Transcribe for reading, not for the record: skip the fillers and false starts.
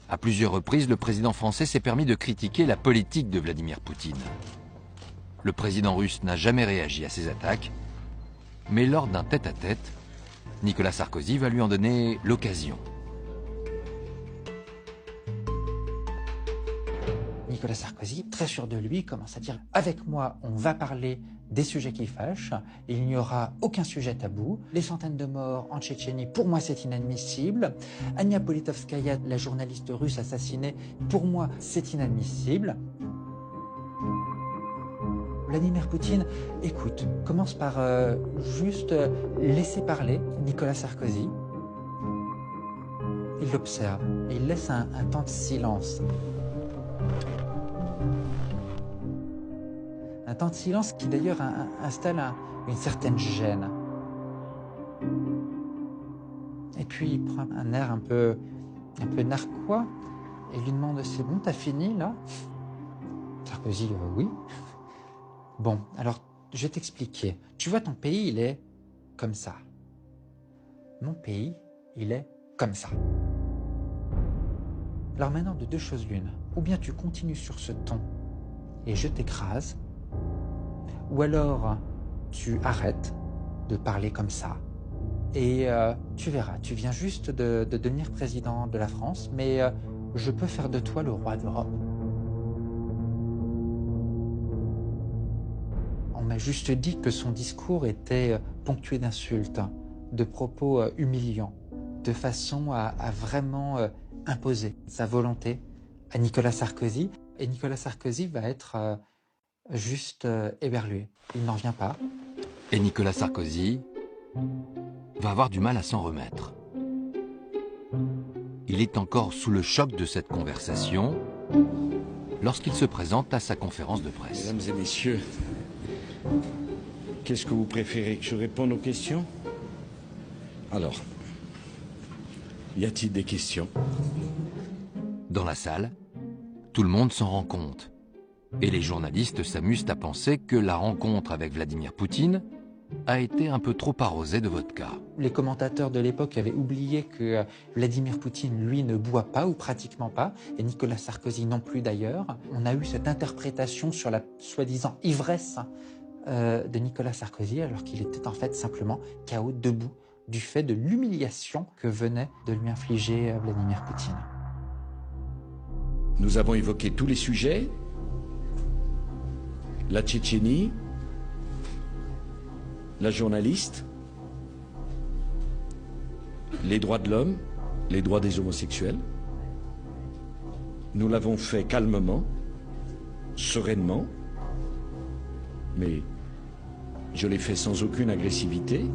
À plusieurs reprises, le président français s'est permis de critiquer la politique de Vladimir Poutine. Le président russe n'a jamais réagi à ces attaques, mais lors d'un tête-à-tête, Nicolas Sarkozy va lui en donner l'occasion. Nicolas Sarkozy, très sûr de lui, commence à dire « Avec moi, on va parler des sujets qui fâchent, il n'y aura aucun sujet tabou. Les centaines de morts en Tchétchénie, pour moi, c'est inadmissible. Ania Politkovskaya, la journaliste russe assassinée, pour moi, c'est inadmissible. » Vladimir Poutine, écoute, commence par juste laisser parler Nicolas Sarkozy. Il l'observe et il laisse un temps de silence. Un temps de silence qui d'ailleurs installe une certaine gêne. Et puis il prend un air un peu narquois et lui demande « C'est bon, t'as fini là ?» Sarkozy « Oui. » Bon, alors je vais t'expliquer. Tu vois, ton pays, il est comme ça. Mon pays, il est comme ça. Alors maintenant, de deux choses l'une. Ou bien tu continues sur ce ton et je t'écrase, ou alors tu arrêtes de parler comme ça et tu verras, tu viens juste de devenir président de la France, mais je peux faire de toi le roi d'Europe. On m'a juste dit que son discours était ponctué d'insultes, de propos humiliants, de façon à vraiment imposer sa volonté à Nicolas Sarkozy. Et Nicolas Sarkozy va être juste éberlué. Il n'en vient pas. Et Nicolas Sarkozy va avoir du mal à s'en remettre. Il est encore sous le choc de cette conversation lorsqu'il se présente à sa conférence de presse. Mesdames et messieurs, qu'est-ce que vous préférez, que je réponde aux questions? Alors, y a-t-il des questions? Dans la salle, tout le monde s'en rend compte. Et les journalistes s'amusent à penser que la rencontre avec Vladimir Poutine a été un peu trop arrosée de vodka. Les commentateurs de l'époque avaient oublié que Vladimir Poutine, lui, ne boit pas ou pratiquement pas, et Nicolas Sarkozy non plus d'ailleurs. On a eu cette interprétation sur la soi-disant ivresse de Nicolas Sarkozy, alors qu'il était en fait simplement KO debout du fait de l'humiliation que venait de lui infliger Vladimir Poutine. Nous avons évoqué tous les sujets, la Tchétchénie, la journaliste, les droits de l'homme, les droits des homosexuels. Nous l'avons fait calmement, sereinement, mais je l'ai fait sans aucune agressivité.